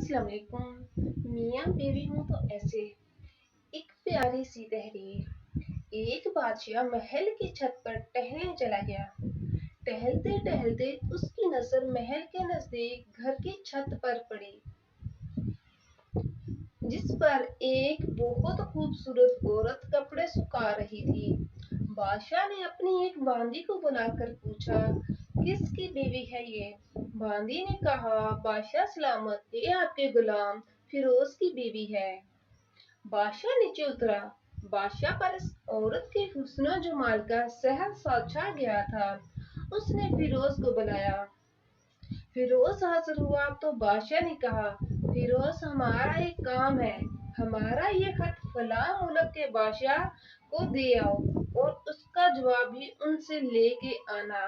अस्सलाम वालेकुम। मियाँ बीवी हूँ तो ऐसे। एक प्यारी सी तहरीर। एक बादशाह महल की छत पर टहलने चला गया। टहलते टहलते उसकी नजर महल के नजदीक घर की छत पर पड़ी, जिस पर एक बहुत खूबसूरत औरत कपड़े सुखा रही थी। बादशाह ने अपनी एक बांदी को बुलाकर पूछा, किसकी बीवी है ये? बांदी ने कहा, बादशाह सलामत, ये आपके गुलाम फिरोज की बीवी है। बादशाह नीचे उतरा। बादशाह पर इस औरत के हुस्न जमाल का सहर सा छा गया था। उसने फिरोज को बुलाया। फिरोज हाजिर हुआ तो बादशाह ने कहा, फिरोज, हमारा एक काम है। हमारा ये खत फला मुल्क के बादशाह को दे आओ और उसका जवाब भी उनसे लेके आना।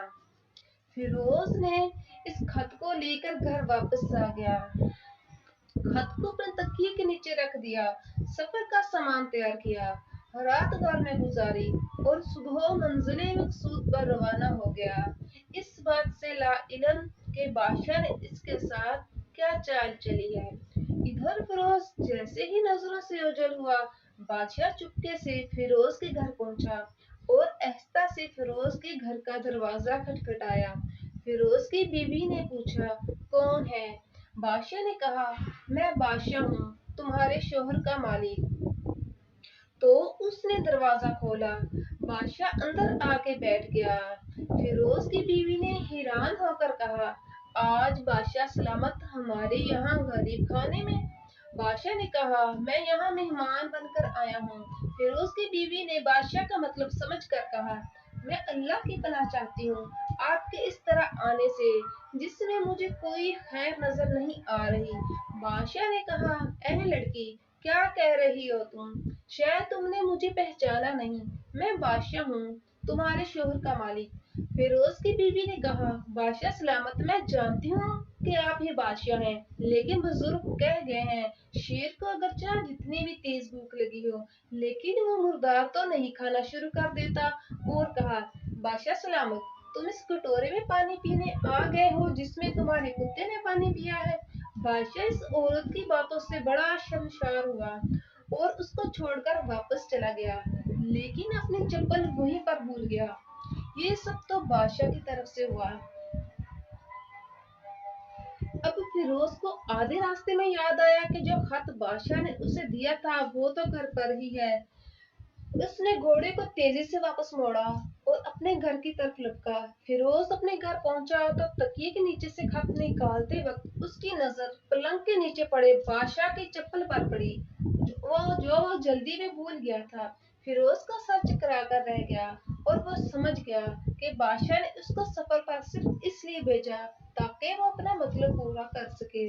फिरोज ने इस खत को लेकर घर वापस आ गया। खत को अपने तकिए के नीचे रख दिया, सफर का सामान तैयार किया, रात घर में गुजारी और सुबह मंजिले मकसूद पर रवाना हो गया। इस बात से लाइलन के बादशाह ने इसके साथ क्या चाल चली है। इधर फिरोज जैसे ही नजरों से ओझल हुआ, बादशाह चुपके से फिरोज के घर पहुंचा और आहिस्ता से फिरोज के घर का दरवाजा खटखटाया। फिरोज की बीवी ने पूछा, कौन है? बादशाह ने कहा, मैं बादशाह हूँ, तुम्हारे शोहर का मालिक। तो उसने दरवाजा खोला। बादशाह अंदर आके बैठ गया। फिरोज की बीवी ने हैरान होकर कहा, आज बादशाह सलामत हमारे यहाँ गरीब खाने में? बादशाह ने कहा, मैं यहाँ मेहमान बनकर आया हूँ। फिरोज की बीवी ने बादशाह का मतलब समझकर कहा, मैं अल्लाह की पनाह चाहती हूँ आपके इस तरह आने से, जिसमें मुझे कोई खैर नजर नहीं आ रही। बादशाह ने कहा, ऐ लड़की, क्या कह रही हो तुम? शायद तुमने मुझे पहचाना नहीं। मैं बादशाह हूँ, तुम्हारे शोहर का मालिक। फिरोज की बीवी ने कहा, बादशाह सलामत, मैं जानती हूँ कि आप ही बादशाह हैं, लेकिन बुजुर्ग कह गए हैं, शेर को अगर चाहे जितनी भी तेज भूख लगी हो, लेकिन वो मुर्दार तो नहीं खाना शुरू कर देता। और कहा, बादशाह सलामत, तुम इस कटोरे में पानी पीने आ गए हो जिसमें तुम्हारे कुत्ते ने पानी पिया है। बादशाह इस औरत की बातों से बड़ा शर्मसार हुआ और उसको छोड़कर वापस चला गया, लेकिन अपनी चप्पल वहीं पर भूल गया। ये सब तो बादशाह की तरफ से हुआ। अब फिरोज को आधे रास्ते में याद आया कि जो खत बादशाह ने उसे दिया था वो तो घर पर ही है। उसने घोड़े को तेजी से वापस मोड़ा और अपने घर की तरफ लपका। फिरोज अपने घर पहुंचा तो तकिए के नीचे से खत निकालते वक्त उसकी नजर पलंग के नीचे पड़े बादशाह की चप्पल पर पड़ी, जो वो जल्दी में भूल गया था। फिरोज का सर चकरा कर रह गया और वो समझ गया कि बादशाह ने उसको सफर पर सिर्फ इसलिए भेजा ताकि वो अपना मतलब पूरा कर सके।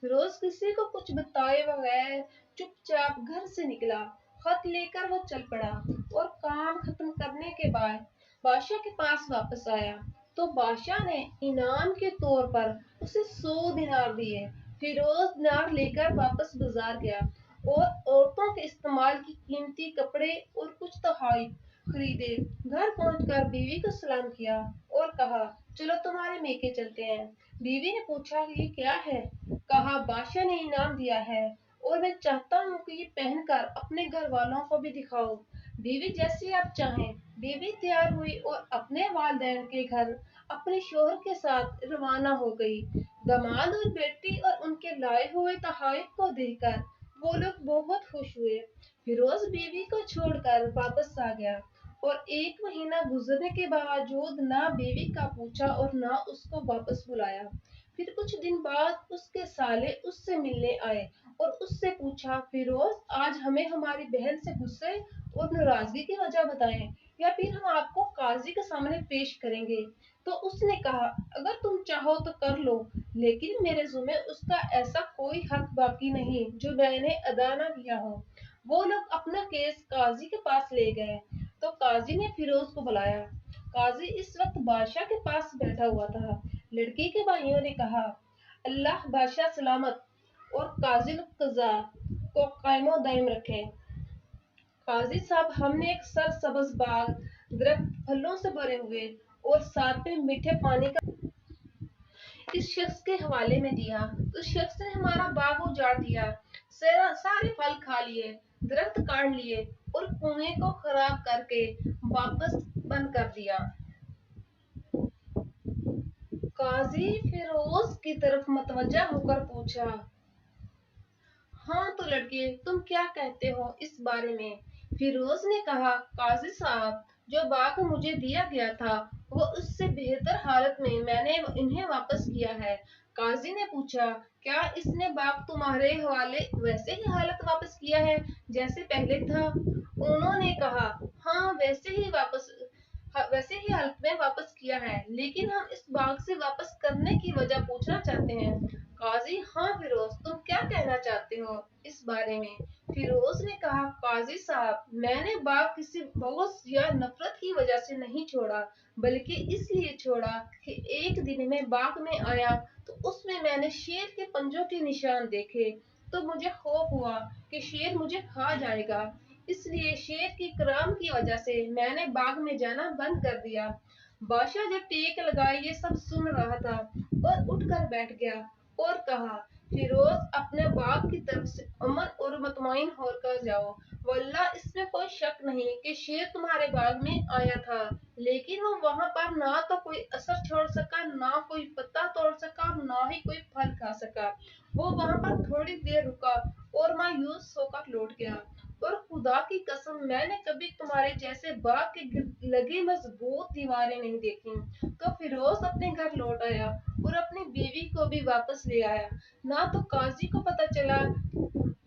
फिरोज किसी को कुछ बताए बगैर चुपचाप घर से निकला। खत लेकर वो चल पड़ा और काम खत्म करने के बाद बादशाह के पास वापस आया तो बादशाह ने इनाम के तौर पर उसे 100 दिनार दिए। फिरोज दिनार लेकर वापस बाजार गया और औरतों के इस्तेमाल की कीमती कपड़े और कुछ तोहफे खरीदे। घर पहुंचकर बीवी को सलाम किया और कहा, चलो तुम्हारे मेके चलते हैं। बीवी ने पूछा, ये क्या है? कहा, बादशाह ने इनाम दिया है और मैं चाहता हूँ कि ये पहनकर अपने घर वालों को भी दिखाओ। बीवी, जैसे आप चाहें। बीवी तैयार हुई और अपने वालिदैन के घर अपने शोहर के साथ रवाना हो गई। दामाद और बेटी और उनके लाए हुए तोहफे को देखकर वो लोग बहुत खुश हुए। फिरोज बीवी को छोड़कर वापस आ गया और 1 महीना गुजरने के बावजूद ना बीवी का पूछा और ना उसको वापस बुलाया। फिर कुछ दिन बाद उसके साले उससे मिलने आए और उससे पूछा, फिरोज, आज हमें हमारी बहन से गुस्से और नाराजगी की वजह बताएं या फिर हम आपको काजी के सामने पेश करेंगे। तो उसने कहा, अगर तुम चाहो तो कर लो, लेकिन मेरे जुम्मे उसका ऐसा कोई हक बाकी नहीं जो मैंने अदा न किया हो। वो लोग अपना केस काजी के पास ले गए तो काजी ने फिरोज को बुलाया। काजी इस वक्त बादशाह के पास बैठा हुआ था। लड़की के भाइयों ने कहा, अल्लाह बादशाह सलामत और काजिल कज़ा को कायमो दायम रखे। काजी साहब, हमने एक सरसब्ज बाग, दरख्त फलों से भरे हुए और साथ में मीठे पानी का इस शख्स के हवाले में दिया तो उस शख्स ने हमारा बाग उजाड़ दिया, सारे फल खा लिए, दरख्त काट लिए और कुएं को खराब करके वापस बंद कर दिया। काजी फिरोज की तरफ मतवज्जा होकर पूछा, हाँ तो लड़के, तुम क्या कहते हो इस बारे में? फिरोज ने कहा, काजी साहब, जो बाग मुझे दिया गया था वो उससे बेहतर हालत में मैंने इन्हें वापस किया है। काजी ने पूछा, क्या इसने बाग तुम्हारे हवाले वैसे ही हालत वापस किया है जैसे पहले था? उन्होंने कहा, हाँ वैसे ही हालत में वापस किया है, लेकिन हम इस बाग से वापस करने की वजह पूछना चाहते हैं। काजी, हाँ फिरोज, तुम क्या कहना चाहते हो इस बारे में? फिरोज ने कहा, काजी साहब, मैंने बाग किसी बोझ या नफरत की वजह से नहीं छोड़ा, बल्कि इसलिए छोड़ा कि एक दिन मैं बाग में आया तो उसमें मैंने शेर के पंजों के निशान देखे, तो मुझे खौफ हुआ कि शेर मुझे खा जाएगा। इसलिए शेर की कराम की वजह से मैंने बाग में जाना बंद कर दिया। बादशाह जब टेक लगाए ये सब सुन रहा था और उठकर बैठ गया और कहा, फिरोज, अपने बाप की तरफ से अमन और मुतमईन होकर जाओ। वल्लाह इसमें कोई शक नहीं कि शेर तुम्हारे बाग में आया था, लेकिन वो वहां पर ना तो कोई असर छोड़ सका, ना कोई पत्ता तोड़ सका, ना ही कोई फल खा सका। वो वहां पर थोड़ी देर रुका और मायूस होकर लौट गया। और खुदा की कसम, मैंने कभी तुम्हारे जैसे बाग के लगे मजबूत दीवारें नहीं देखी। तो फिरोज अपने घर लौट आया और अपनी बीवी को भी वापस ले आया। ना तो काजी को पता चला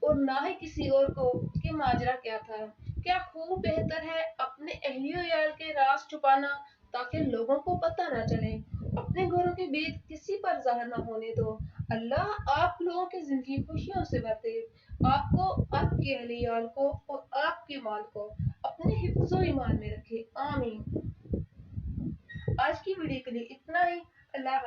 और ना ही किसी और को कि माजरा क्या था। क्या खूब बेहतर है अपने अहलियो के राज छुपाना, ताकि लोगों को पता ना चले। अपने घरों के बीच किसी पर जाहिर ना होने दो। अल्लाह आप लोगों की जिंदगी खुशियों से भर दे। आपको, आपके अहलियाल को और आपके माल को अपने हिफ्ज़ो ईमान में रखे। आमीन। आज की वीडियो के लिए इतना ही। अल्लाह